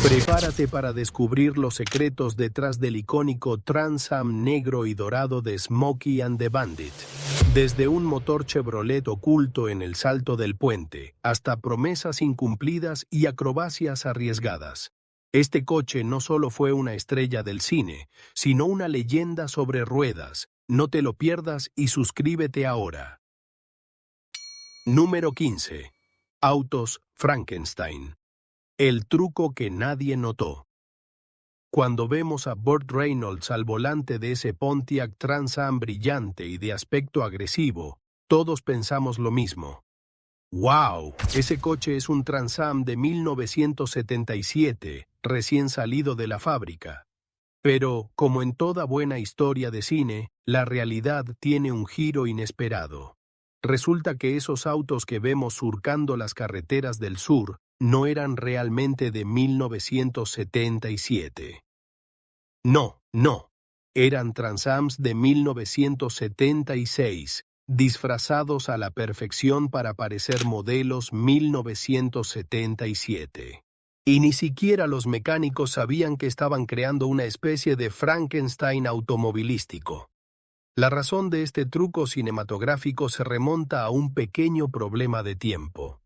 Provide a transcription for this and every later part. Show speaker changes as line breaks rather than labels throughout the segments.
Prepárate para descubrir los secretos detrás del icónico Trans Am negro y dorado de Smokey and the Bandit. Desde un motor Chevrolet oculto en el salto del puente, hasta promesas incumplidas y acrobacias arriesgadas. Este coche no solo fue una estrella del cine, sino una leyenda sobre ruedas. No te lo pierdas y suscríbete ahora. Número 15. Autos Frankenstein. El truco que nadie notó. Cuando vemos a Burt Reynolds al volante de ese Pontiac Trans Am brillante y de aspecto agresivo, todos pensamos lo mismo. ¡Wow! Ese coche es un Trans Am de 1977, recién salido de la fábrica. Pero, como en toda buena historia de cine, la realidad tiene un giro inesperado. Resulta que esos autos que vemos surcando las carreteras del sur no eran realmente de 1977. No, eran Trans Ams de 1976, disfrazados a la perfección para parecer modelos 1977. Y ni siquiera los mecánicos sabían que estaban creando una especie de Frankenstein automovilístico. La razón de este truco cinematográfico se remonta a un pequeño problema de tiempo.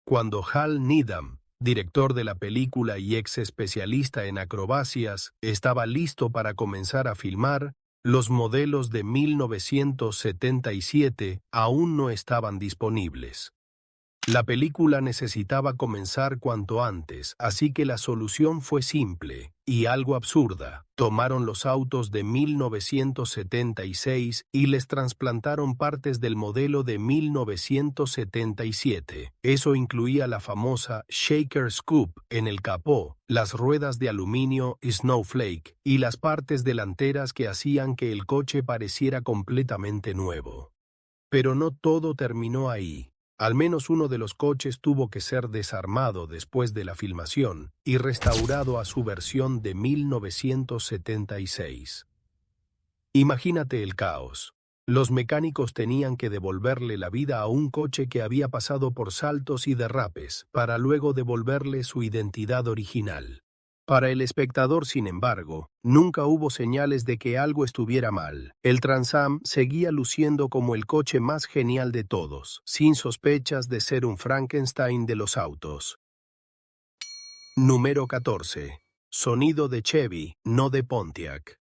Cuando Hal Needham, director de la película y ex especialista en acrobacias, estaba listo para comenzar a filmar, los modelos de 1977 aún no estaban disponibles. La película necesitaba comenzar cuanto antes, así que la solución fue simple y algo absurda. Tomaron los autos de 1976 y les trasplantaron partes del modelo de 1977. Eso incluía la famosa Shaker Scoop en el capó, las ruedas de aluminio Snowflake y las partes delanteras que hacían que el coche pareciera completamente nuevo. Pero no todo terminó ahí. Al menos uno de los coches tuvo que ser desarmado después de la filmación y restaurado a su versión de 1976. Imagínate el caos. Los mecánicos tenían que devolverle la vida a un coche que había pasado por saltos y derrapes, para luego devolverle su identidad original. Para el espectador, sin embargo, nunca hubo señales de que algo estuviera mal. El Trans Am seguía luciendo como el coche más genial de todos, sin sospechas de ser un Frankenstein de los autos. Número 14. Sonido de Chevy, no de Pontiac.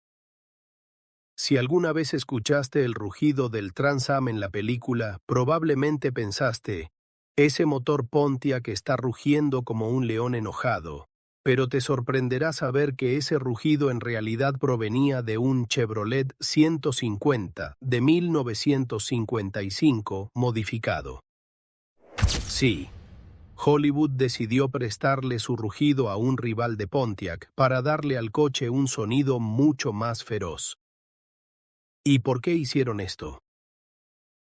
Si alguna vez escuchaste el rugido del Trans Am en la película, probablemente pensaste, ese motor Pontiac está rugiendo como un león enojado. Pero te sorprenderá saber que ese rugido en realidad provenía de un Chevrolet 150 de 1955 modificado. Sí, Hollywood decidió prestarle su rugido a un rival de Pontiac para darle al coche un sonido mucho más feroz. ¿Y por qué hicieron esto?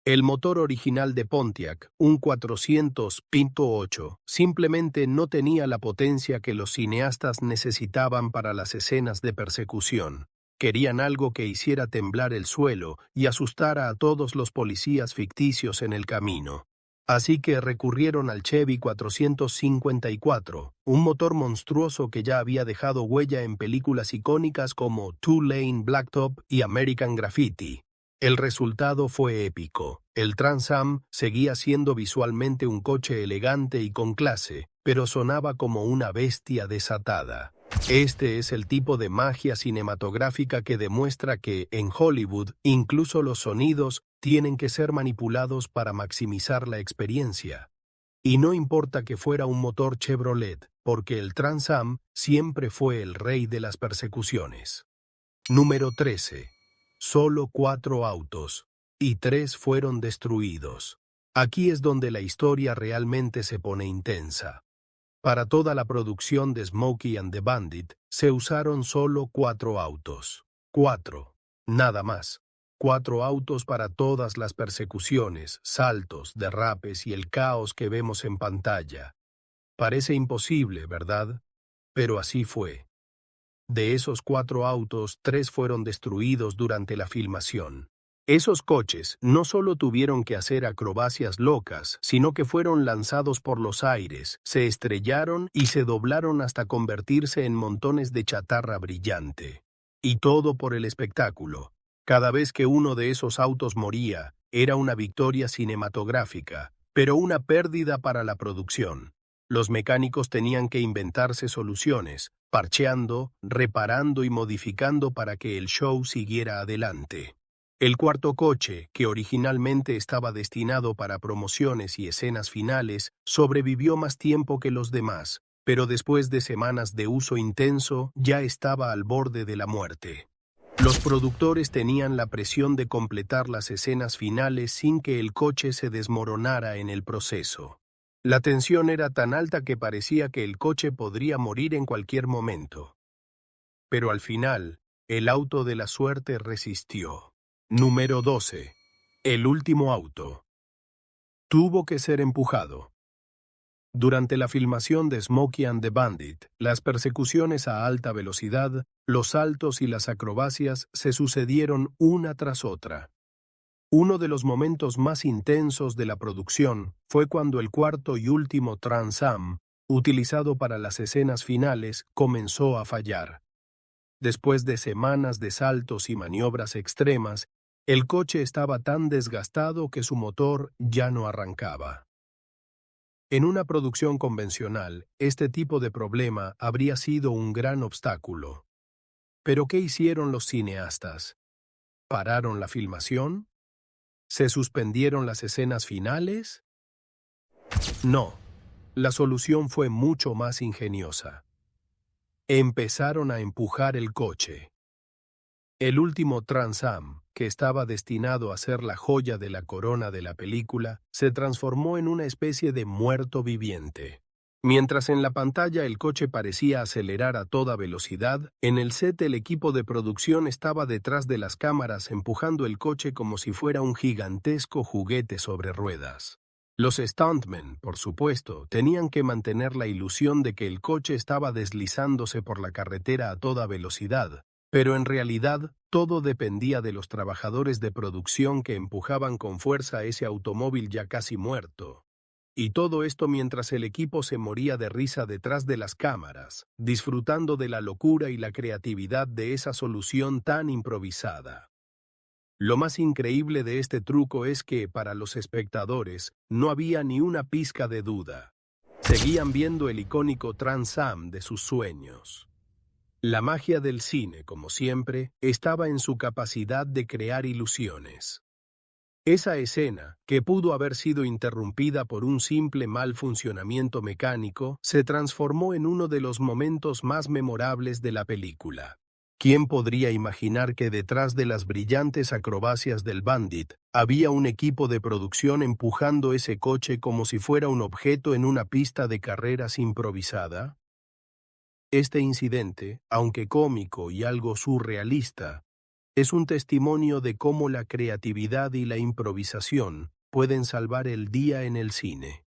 El motor original de Pontiac, un 400.8, simplemente no tenía la potencia que los cineastas necesitaban para las escenas de persecución. Querían algo que hiciera temblar el suelo y asustara a todos los policías ficticios en el camino. Así que recurrieron al Chevy 454, un motor monstruoso que ya había dejado huella en películas icónicas como Two Lane Blacktop y American Graffiti. El resultado fue épico. El Trans Am seguía siendo visualmente un coche elegante y con clase, pero sonaba como una bestia desatada. Este es el tipo de magia cinematográfica que demuestra que, en Hollywood, incluso los sonidos tienen que ser manipulados para maximizar la experiencia. Y no importa que fuera un motor Chevrolet, porque el Trans Am siempre fue el rey de las persecuciones. Número 13. Solo 4 autos, y 3 fueron destruidos. Aquí es donde la historia realmente se pone intensa. Para toda la producción de Smokey and the Bandit, se usaron solo 4 autos. 4. Nada más. 4 autos para todas las persecuciones, saltos, derrapes y el caos que vemos en pantalla. Parece imposible, ¿verdad? Pero así fue. De esos 4 autos, 3 fueron destruidos durante la filmación. Esos coches no solo tuvieron que hacer acrobacias locas, sino que fueron lanzados por los aires, se estrellaron y se doblaron hasta convertirse en montones de chatarra brillante. Y todo por el espectáculo. Cada vez que uno de esos autos moría, era una victoria cinematográfica, pero una pérdida para la producción. Los mecánicos tenían que inventarse soluciones, parcheando, reparando y modificando para que el show siguiera adelante. El cuarto coche, que originalmente estaba destinado para promociones y escenas finales, sobrevivió más tiempo que los demás, pero después de semanas de uso intenso ya estaba al borde de la muerte. Los productores tenían la presión de completar las escenas finales sin que el coche se desmoronara en el proceso. La tensión era tan alta que parecía que el coche podría morir en cualquier momento. Pero al final, el auto de la suerte resistió. Número 12. El último auto. Tuvo que ser empujado. Durante la filmación de Smokey and the Bandit, las persecuciones a alta velocidad, los saltos y las acrobacias se sucedieron una tras otra. Uno de los momentos más intensos de la producción fue cuando el cuarto y último Trans Am, utilizado para las escenas finales, comenzó a fallar. Después de semanas de saltos y maniobras extremas, el coche estaba tan desgastado que su motor ya no arrancaba. En una producción convencional, este tipo de problema habría sido un gran obstáculo. ¿Pero qué hicieron los cineastas? ¿Pararon la filmación? ¿Se suspendieron las escenas finales? No, la solución fue mucho más ingeniosa. Empezaron a empujar el coche. El último Trans Am, que estaba destinado a ser la joya de la corona de la película, se transformó en una especie de muerto viviente. Mientras en la pantalla el coche parecía acelerar a toda velocidad, en el set el equipo de producción estaba detrás de las cámaras empujando el coche como si fuera un gigantesco juguete sobre ruedas. Los stuntmen, por supuesto, tenían que mantener la ilusión de que el coche estaba deslizándose por la carretera a toda velocidad, pero en realidad todo dependía de los trabajadores de producción que empujaban con fuerza ese automóvil ya casi muerto. Y todo esto mientras el equipo se moría de risa detrás de las cámaras, disfrutando de la locura y la creatividad de esa solución tan improvisada. Lo más increíble de este truco es que, para los espectadores, no había ni una pizca de duda. Seguían viendo el icónico Trans Am de sus sueños. La magia del cine, como siempre, estaba en su capacidad de crear ilusiones. Esa escena, que pudo haber sido interrumpida por un simple mal funcionamiento mecánico, se transformó en uno de los momentos más memorables de la película. ¿Quién podría imaginar que detrás de las brillantes acrobacias del Bandit había un equipo de producción empujando ese coche como si fuera un objeto en una pista de carreras improvisada? Este incidente, aunque cómico y algo surrealista, es un testimonio de cómo la creatividad y la improvisación pueden salvar el día en el cine.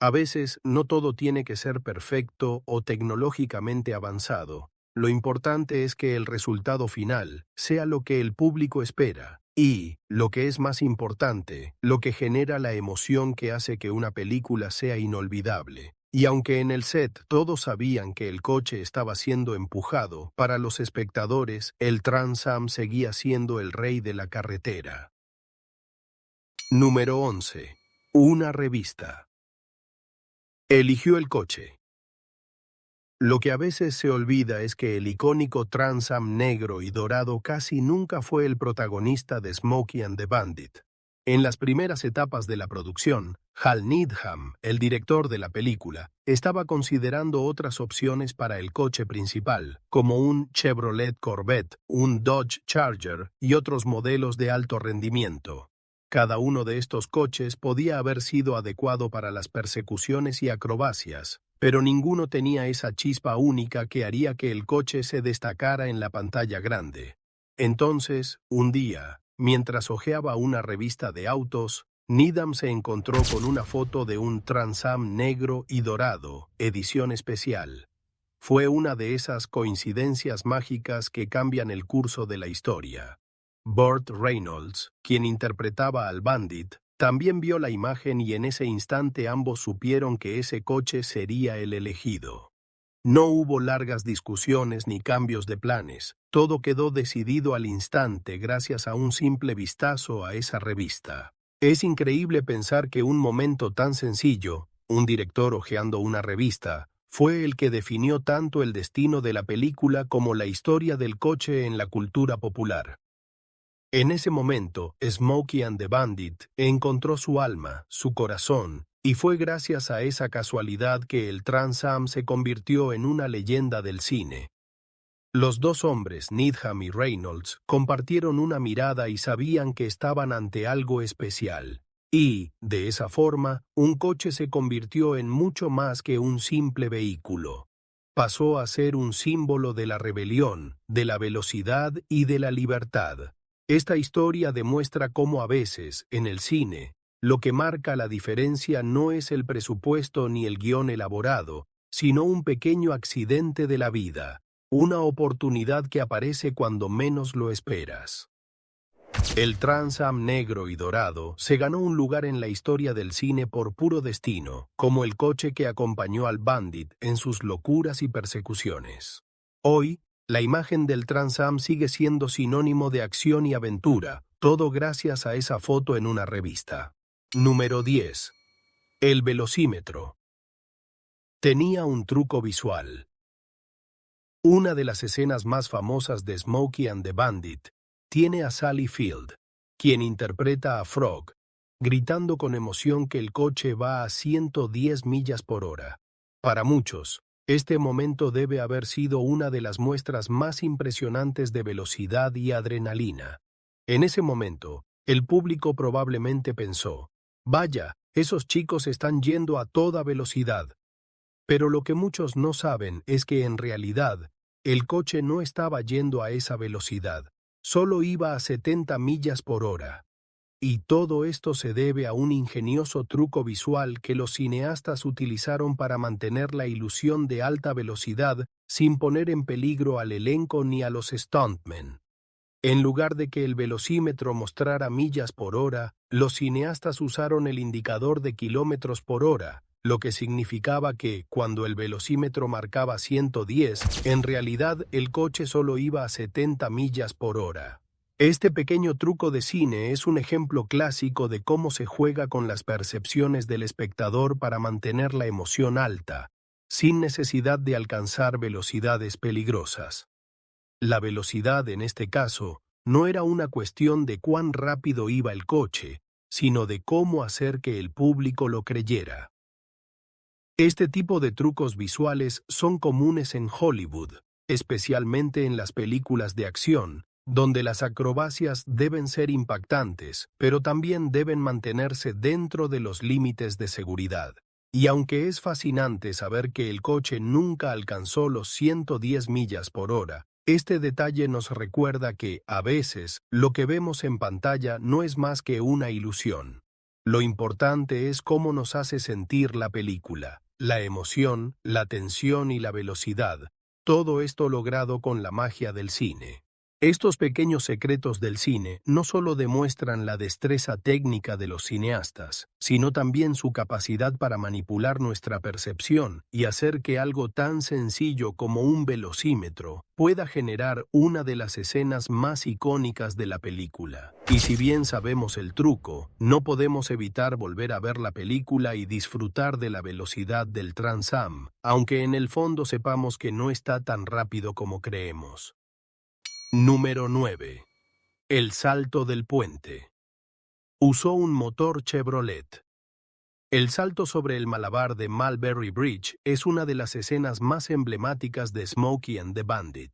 A veces no todo tiene que ser perfecto o tecnológicamente avanzado. Lo importante es que el resultado final sea lo que el público espera y, lo que es más importante, lo que genera la emoción que hace que una película sea inolvidable. Y aunque en el set todos sabían que el coche estaba siendo empujado, para los espectadores el Trans Am seguía siendo el rey de la carretera. Número 11. Una revista. Eligió el coche. Lo que a veces se olvida es que el icónico Trans Am negro y dorado casi nunca fue el protagonista de Smokey and the Bandit. En las primeras etapas de la producción, Hal Needham, el director de la película, estaba considerando otras opciones para el coche principal, como un Chevrolet Corvette, un Dodge Charger y otros modelos de alto rendimiento. Cada uno de estos coches podía haber sido adecuado para las persecuciones y acrobacias, pero ninguno tenía esa chispa única que haría que el coche se destacara en la pantalla grande. Entonces, un día, mientras hojeaba una revista de autos, Needham se encontró con una foto de un Trans Am negro y dorado, edición especial. Fue una de esas coincidencias mágicas que cambian el curso de la historia. Burt Reynolds, quien interpretaba al Bandit, también vio la imagen y en ese instante ambos supieron que ese coche sería el elegido. No hubo largas discusiones ni cambios de planes, todo quedó decidido al instante gracias a un simple vistazo a esa revista. Es increíble pensar que un momento tan sencillo, un director hojeando una revista, fue el que definió tanto el destino de la película como la historia del coche en la cultura popular. En ese momento, Smokey and the Bandit encontró su alma, su corazón, y fue gracias a esa casualidad que el Trans Am se convirtió en una leyenda del cine. Los dos hombres, Needham y Reynolds, compartieron una mirada y sabían que estaban ante algo especial. Y, de esa forma, un coche se convirtió en mucho más que un simple vehículo. Pasó a ser un símbolo de la rebelión, de la velocidad y de la libertad. Esta historia demuestra cómo a veces, en el cine, lo que marca la diferencia no es el presupuesto ni el guión elaborado, sino un pequeño accidente de la vida, una oportunidad que aparece cuando menos lo esperas. El Trans Am negro y dorado se ganó un lugar en la historia del cine por puro destino, como el coche que acompañó al Bandit en sus locuras y persecuciones. Hoy, la imagen del Trans Am sigue siendo sinónimo de acción y aventura, todo gracias a esa foto en una revista. Número 10. El velocímetro. Tenía un truco visual. Una de las escenas más famosas de Smokey and the Bandit tiene a Sally Field, quien interpreta a Frog, gritando con emoción que el coche va a 110 millas por hora. Para muchos, este momento debe haber sido una de las muestras más impresionantes de velocidad y adrenalina. En ese momento, el público probablemente pensó, «Vaya, esos chicos están yendo a toda velocidad». Pero lo que muchos no saben es que en realidad, el coche no estaba yendo a esa velocidad, solo iba a 70 millas por hora. Y todo esto se debe a un ingenioso truco visual que los cineastas utilizaron para mantener la ilusión de alta velocidad sin poner en peligro al elenco ni a los stuntmen. En lugar de que el velocímetro mostrara millas por hora, los cineastas usaron el indicador de kilómetros por hora, lo que significaba que, cuando el velocímetro marcaba 110, en realidad el coche solo iba a 70 millas por hora. Este pequeño truco de cine es un ejemplo clásico de cómo se juega con las percepciones del espectador para mantener la emoción alta, sin necesidad de alcanzar velocidades peligrosas. La velocidad, en este caso, no era una cuestión de cuán rápido iba el coche, sino de cómo hacer que el público lo creyera. Este tipo de trucos visuales son comunes en Hollywood, especialmente en las películas de acción, donde las acrobacias deben ser impactantes, pero también deben mantenerse dentro de los límites de seguridad. Y aunque es fascinante saber que el coche nunca alcanzó los 110 millas por hora, este detalle nos recuerda que, a veces, lo que vemos en pantalla no es más que una ilusión. Lo importante es cómo nos hace sentir la película, la emoción, la tensión y la velocidad, todo esto logrado con la magia del cine. Estos pequeños secretos del cine no solo demuestran la destreza técnica de los cineastas, sino también su capacidad para manipular nuestra percepción y hacer que algo tan sencillo como un velocímetro pueda generar una de las escenas más icónicas de la película. Y si bien sabemos el truco, no podemos evitar volver a ver la película y disfrutar de la velocidad del Trans Am, aunque en el fondo sepamos que no está tan rápido como creemos. Número 9. El salto del puente. Usó un motor Chevrolet. El salto sobre el malabar de Mulberry Bridge es una de las escenas más emblemáticas de Smokey and the Bandit.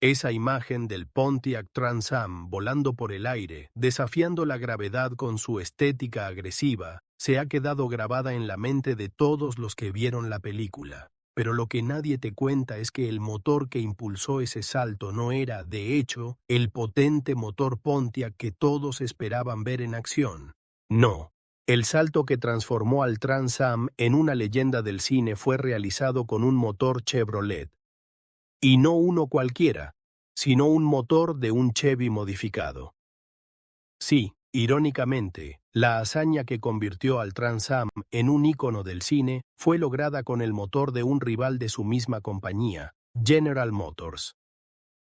Esa imagen del Pontiac Trans Am volando por el aire, desafiando la gravedad con su estética agresiva, se ha quedado grabada en la mente de todos los que vieron la película. Pero lo que nadie te cuenta es que el motor que impulsó ese salto no era, de hecho, el potente motor Pontiac que todos esperaban ver en acción. No, el salto que transformó al Trans Am en una leyenda del cine fue realizado con un motor Chevrolet. Y no uno cualquiera, sino un motor de un Chevy modificado. Sí, irónicamente, la hazaña que convirtió al Trans Am en un ícono del cine fue lograda con el motor de un rival de su misma compañía, General Motors.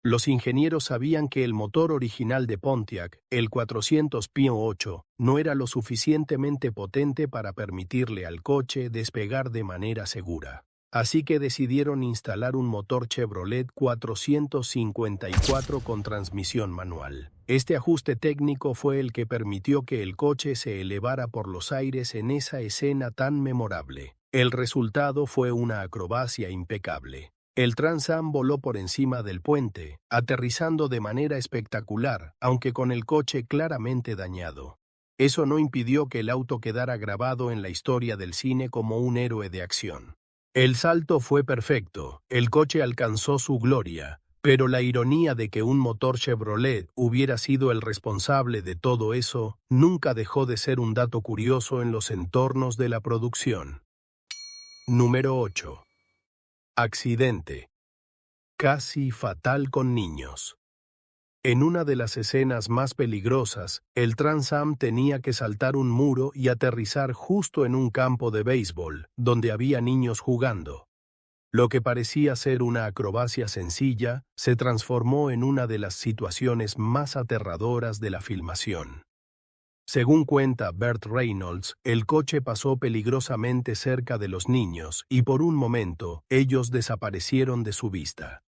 Los ingenieros sabían que el motor original de Pontiac, el 400 Pio 8, no era lo suficientemente potente para permitirle al coche despegar de manera segura. Así que decidieron instalar un motor Chevrolet 454 con transmisión manual. Este ajuste técnico fue el que permitió que el coche se elevara por los aires en esa escena tan memorable. El resultado fue una acrobacia impecable. El Trans Am voló por encima del puente, aterrizando de manera espectacular, aunque con el coche claramente dañado. Eso no impidió que el auto quedara grabado en la historia del cine como un héroe de acción. El salto fue perfecto, el coche alcanzó su gloria, pero la ironía de que un motor Chevrolet hubiera sido el responsable de todo eso nunca dejó de ser un dato curioso en los entornos de la producción. Número 8. Accidente. Casi fatal con niños. En una de las escenas más peligrosas, el Trans Am tenía que saltar un muro y aterrizar justo en un campo de béisbol, donde había niños jugando. Lo que parecía ser una acrobacia sencilla, se transformó en una de las situaciones más aterradoras de la filmación. Según cuenta Burt Reynolds, el coche pasó peligrosamente cerca de los niños y por un momento ellos desaparecieron de su vista.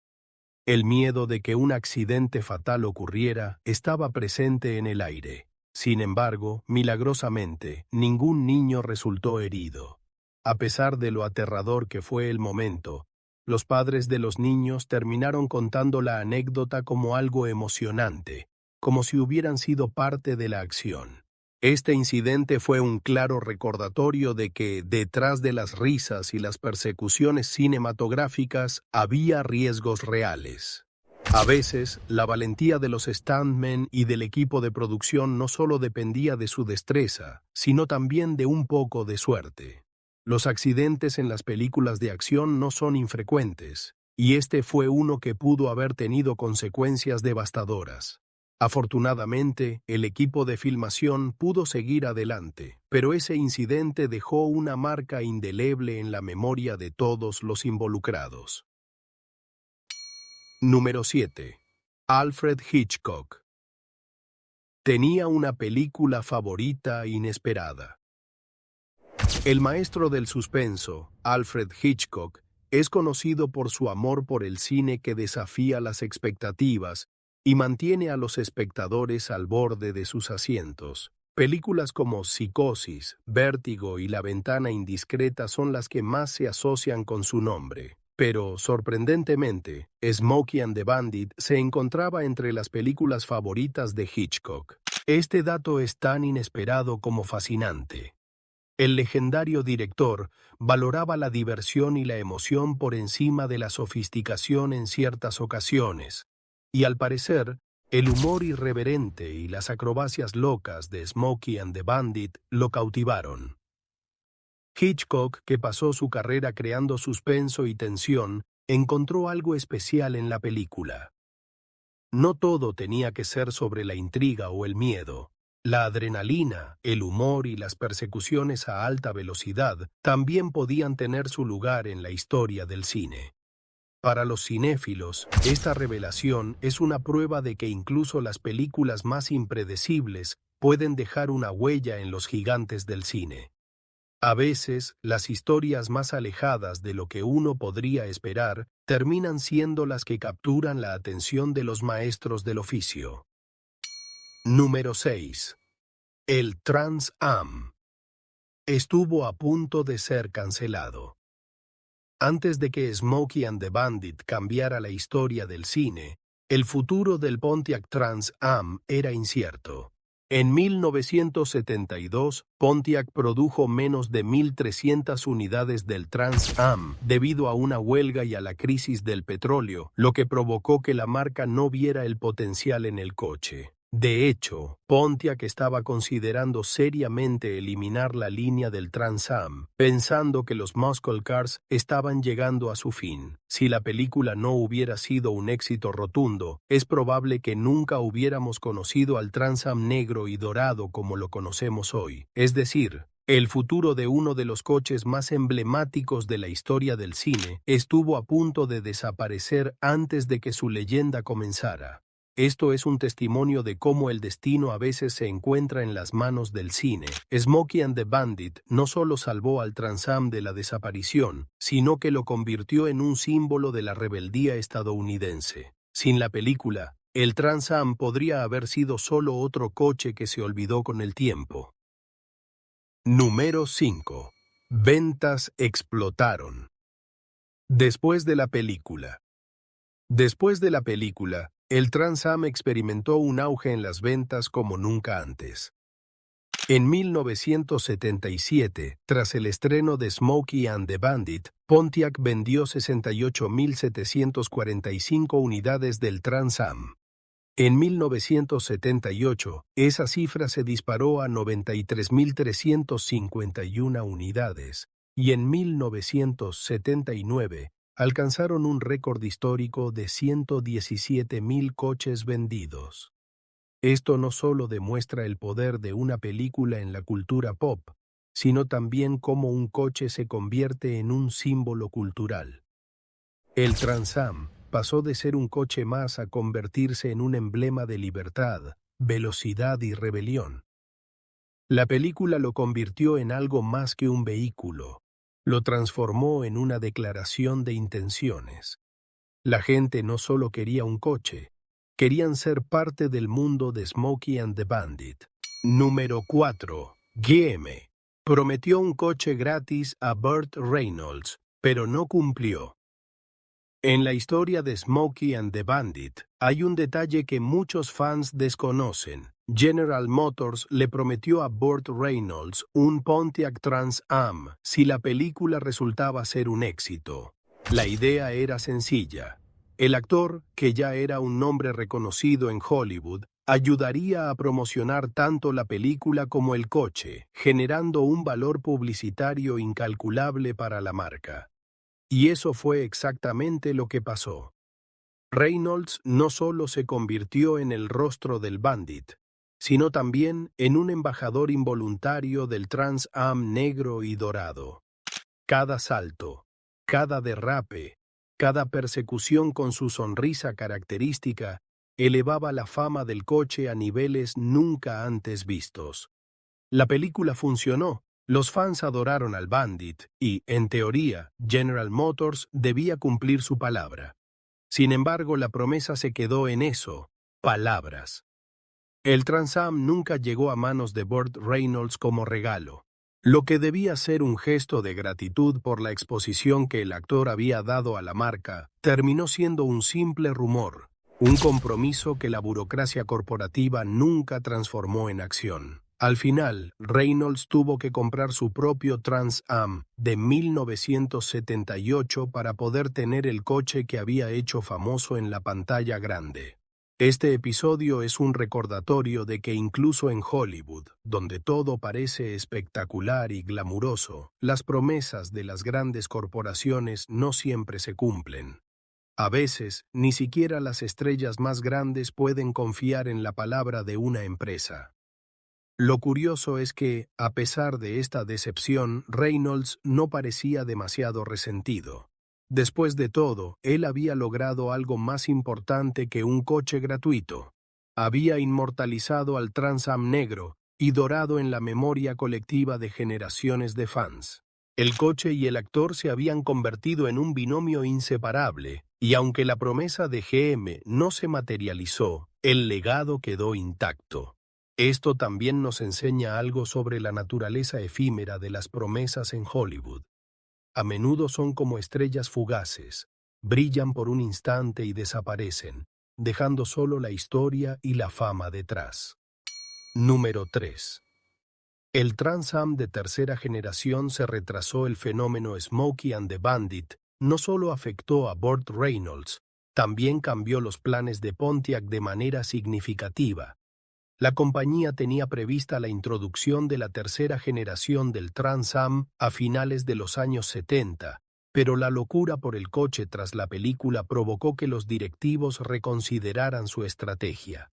El miedo de que un accidente fatal ocurriera estaba presente en el aire. Sin embargo, milagrosamente, ningún niño resultó herido. A pesar de lo aterrador que fue el momento, los padres de los niños terminaron contando la anécdota como algo emocionante, como si hubieran sido parte de la acción. Este incidente fue un claro recordatorio de que, detrás de las risas y las persecuciones cinematográficas, había riesgos reales. A veces, la valentía de los stuntmen y del equipo de producción no solo dependía de su destreza, sino también de un poco de suerte. Los accidentes en las películas de acción no son infrecuentes, y este fue uno que pudo haber tenido consecuencias devastadoras. Afortunadamente, el equipo de filmación pudo seguir adelante, pero ese incidente dejó una marca indeleble en la memoria de todos los involucrados. Número 7. Alfred Hitchcock. Tenía una película favorita inesperada. El maestro del suspenso, Alfred Hitchcock, es conocido por su amor por el cine que desafía las expectativas y mantiene a los espectadores al borde de sus asientos. Películas como Psicosis, Vértigo y La ventana indiscreta son las que más se asocian con su nombre. Pero, sorprendentemente, Smokey and the Bandit se encontraba entre las películas favoritas de Hitchcock. Este dato es tan inesperado como fascinante. El legendario director valoraba la diversión y la emoción por encima de la sofisticación en ciertas ocasiones, y al parecer, el humor irreverente y las acrobacias locas de Smokey and the Bandit lo cautivaron. Hitchcock, que pasó su carrera creando suspenso y tensión, encontró algo especial en la película. No todo tenía que ser sobre la intriga o el miedo. La adrenalina, el humor y las persecuciones a alta velocidad también podían tener su lugar en la historia del cine. Para los cinéfilos, esta revelación es una prueba de que incluso las películas más impredecibles pueden dejar una huella en los gigantes del cine. A veces, las historias más alejadas de lo que uno podría esperar terminan siendo las que capturan la atención de los maestros del oficio. Número 6. El Trans Am. Estuvo a punto de ser cancelado. Antes de que Smokey and the Bandit cambiara la historia del cine, el futuro del Pontiac Trans Am era incierto. En 1972, Pontiac produjo menos de 1.300 unidades del Trans Am debido a una huelga y a la crisis del petróleo, lo que provocó que la marca no viera el potencial en el coche. De hecho, Pontiac estaba considerando seriamente eliminar la línea del Trans Am, pensando que los Muscle Cars estaban llegando a su fin. Si la película no hubiera sido un éxito rotundo, es probable que nunca hubiéramos conocido al Trans Am negro y dorado como lo conocemos hoy. Es decir, el futuro de uno de los coches más emblemáticos de la historia del cine estuvo a punto de desaparecer antes de que su leyenda comenzara. Esto es un testimonio de cómo el destino a veces se encuentra en las manos del cine. Smokey and the Bandit no solo salvó al Trans Am de la desaparición, sino que lo convirtió en un símbolo de la rebeldía estadounidense. Sin la película, el Trans Am podría haber sido solo otro coche que se olvidó con el tiempo. Número 5. Ventas explotaron. Después de la película. El Trans Am experimentó un auge en las ventas como nunca antes. En 1977, tras el estreno de Smokey and the Bandit, Pontiac vendió 68.745 unidades del Trans Am. En 1978, esa cifra se disparó a 93.351 unidades, y en 1979, alcanzaron un récord histórico de 117.000 coches vendidos. Esto no solo demuestra el poder de una película en la cultura pop, sino también cómo un coche se convierte en un símbolo cultural. El Trans Am pasó de ser un coche más a convertirse en un emblema de libertad, velocidad y rebelión. La película lo convirtió en algo más que un vehículo. Lo transformó en una declaración de intenciones. La gente no solo quería un coche, querían ser parte del mundo de Smokey and the Bandit. Número 4. GM prometió un coche gratis a Burt Reynolds, pero no cumplió. En la historia de Smokey and the Bandit, hay un detalle que muchos fans desconocen. General Motors le prometió a Burt Reynolds un Pontiac Trans Am si la película resultaba ser un éxito. La idea era sencilla. El actor, que ya era un nombre reconocido en Hollywood, ayudaría a promocionar tanto la película como el coche, generando un valor publicitario incalculable para la marca. Y eso fue exactamente lo que pasó. Reynolds no solo se convirtió en el rostro del Bandit, sino también en un embajador involuntario del Trans Am negro y dorado. Cada salto, cada derrape, cada persecución con su sonrisa característica elevaba la fama del coche a niveles nunca antes vistos. La película funcionó. Los fans adoraron al Bandit y, en teoría, General Motors debía cumplir su palabra. Sin embargo, la promesa se quedó en eso, palabras. El Trans Am nunca llegó a manos de Burt Reynolds como regalo. Lo que debía ser un gesto de gratitud por la exposición que el actor había dado a la marca, terminó siendo un simple rumor, un compromiso que la burocracia corporativa nunca transformó en acción. Al final, Reynolds tuvo que comprar su propio Trans Am de 1978 para poder tener el coche que había hecho famoso en la pantalla grande. Este episodio es un recordatorio de que incluso en Hollywood, donde todo parece espectacular y glamuroso, las promesas de las grandes corporaciones no siempre se cumplen. A veces, ni siquiera las estrellas más grandes pueden confiar en la palabra de una empresa. Lo curioso es que, a pesar de esta decepción, Reynolds no parecía demasiado resentido. Después de todo, él había logrado algo más importante que un coche gratuito. Había inmortalizado al Trans Am negro y dorado en la memoria colectiva de generaciones de fans. El coche y el actor se habían convertido en un binomio inseparable, y aunque la promesa de GM no se materializó, el legado quedó intacto. Esto también nos enseña algo sobre la naturaleza efímera de las promesas en Hollywood. A menudo son como estrellas fugaces, brillan por un instante y desaparecen, dejando solo la historia y la fama detrás. Número 3. El Trans Am de tercera generación se retrasó. El fenómeno Smokey and the Bandit no solo afectó a Burt Reynolds, también cambió los planes de Pontiac de manera significativa. La compañía tenía prevista la introducción de la tercera generación del Trans Am a finales de los años 70, pero la locura por el coche tras la película provocó que los directivos reconsideraran su estrategia.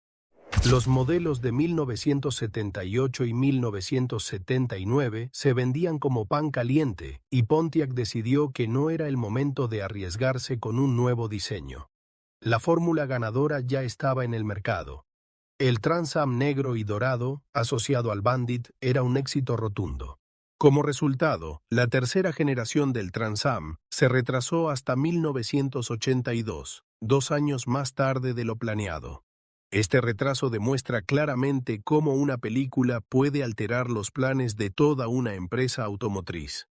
Los modelos de 1978 y 1979 se vendían como pan caliente y Pontiac decidió que no era el momento de arriesgarse con un nuevo diseño. La fórmula ganadora ya estaba en el mercado. El Trans Am negro y dorado, asociado al Bandit, era un éxito rotundo. Como resultado, la tercera generación del Trans Am se retrasó hasta 1982, 2 años más tarde de lo planeado. Este retraso demuestra claramente cómo una película puede alterar los planes de toda una empresa automotriz.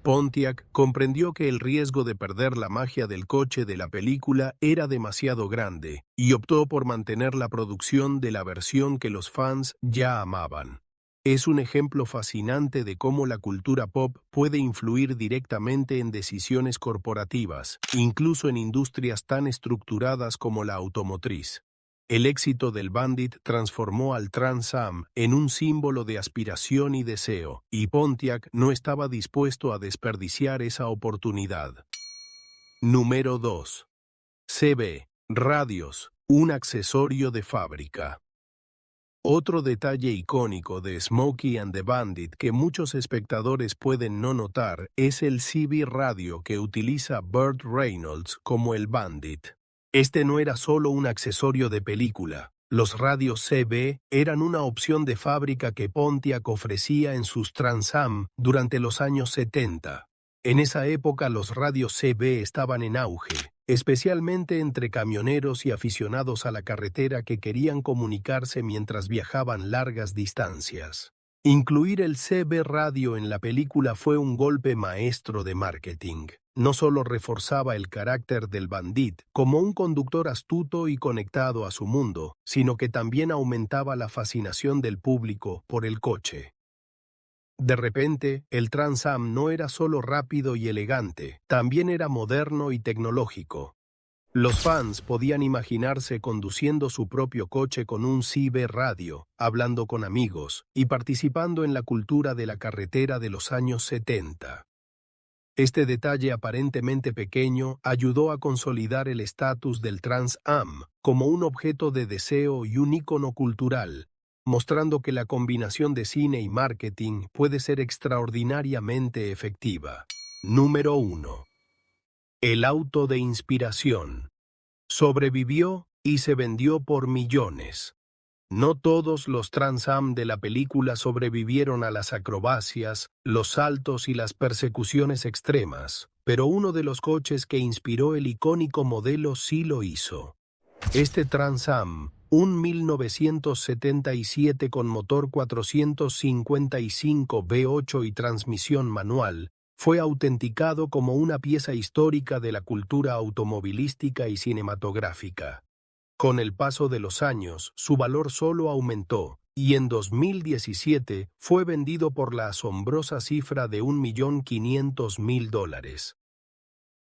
Pontiac comprendió que el riesgo de perder la magia del coche de la película era demasiado grande y optó por mantener la producción de la versión que los fans ya amaban. Es un ejemplo fascinante de cómo la cultura pop puede influir directamente en decisiones corporativas, incluso en industrias tan estructuradas como la automotriz. El éxito del Bandit transformó al Trans Am en un símbolo de aspiración y deseo, y Pontiac no estaba dispuesto a desperdiciar esa oportunidad. Número 2. CB, radios, un accesorio de fábrica. Otro detalle icónico de Smokey and the Bandit que muchos espectadores pueden no notar es el CB radio que utiliza Burt Reynolds como el Bandit. Este no era solo un accesorio de película. Los radios CB eran una opción de fábrica que Pontiac ofrecía en sus Trans Am durante los años 70. En esa época los radios CB estaban en auge, especialmente entre camioneros y aficionados a la carretera que querían comunicarse mientras viajaban largas distancias. Incluir el CB radio en la película fue un golpe maestro de marketing. No solo reforzaba el carácter del Bandit como un conductor astuto y conectado a su mundo, sino que también aumentaba la fascinación del público por el coche. De repente, el Trans Am no era solo rápido y elegante, también era moderno y tecnológico. Los fans podían imaginarse conduciendo su propio coche con un CB radio, hablando con amigos y participando en la cultura de la carretera de los años 70. Este detalle aparentemente pequeño ayudó a consolidar el estatus del Trans Am como un objeto de deseo y un ícono cultural, mostrando que la combinación de cine y marketing puede ser extraordinariamente efectiva. Número 1. El auto de inspiración. Sobrevivió y se vendió por millones. No todos los Trans Am de la película sobrevivieron a las acrobacias, los saltos y las persecuciones extremas, pero uno de los coches que inspiró el icónico modelo sí lo hizo. Este Trans Am, un 1977 con motor 455 V8 y transmisión manual, fue autenticado como una pieza histórica de la cultura automovilística y cinematográfica. Con el paso de los años, su valor solo aumentó, y en 2017 fue vendido por la asombrosa cifra de $1.500.000.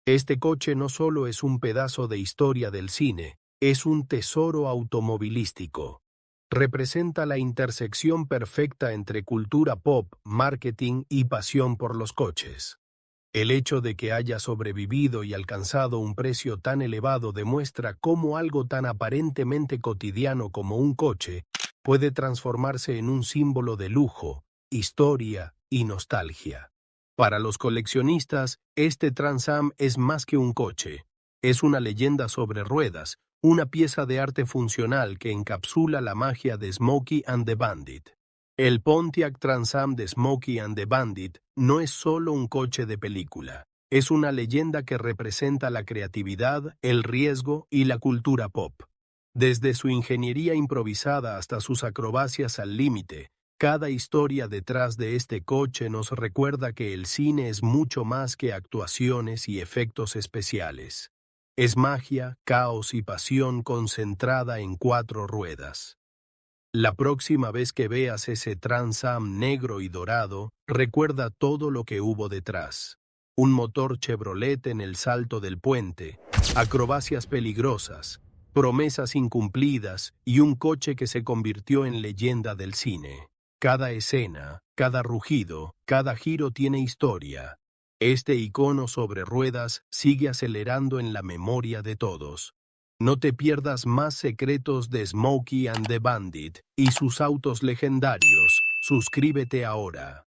Este coche no solo es un pedazo de historia del cine, es un tesoro automovilístico. Representa la intersección perfecta entre cultura pop, marketing y pasión por los coches. El hecho de que haya sobrevivido y alcanzado un precio tan elevado demuestra cómo algo tan aparentemente cotidiano como un coche puede transformarse en un símbolo de lujo, historia y nostalgia. Para los coleccionistas, este Trans Am es más que un coche. Es una leyenda sobre ruedas, una pieza de arte funcional que encapsula la magia de Smokey and the Bandit. El Pontiac Trans Am de Smokey and the Bandit no es solo un coche de película. Es una leyenda que representa la creatividad, el riesgo y la cultura pop. Desde su ingeniería improvisada hasta sus acrobacias al límite, cada historia detrás de este coche nos recuerda que el cine es mucho más que actuaciones y efectos especiales. Es magia, caos y pasión concentrada en 4 ruedas. La próxima vez que veas ese Trans Am negro y dorado, recuerda todo lo que hubo detrás. Un motor Chevrolet en el salto del puente, acrobacias peligrosas, promesas incumplidas y un coche que se convirtió en leyenda del cine. Cada escena, cada rugido, cada giro tiene historia. Este icono sobre ruedas sigue acelerando en la memoria de todos. No te pierdas más secretos de Smokey and the Bandit y sus autos legendarios. Suscríbete ahora.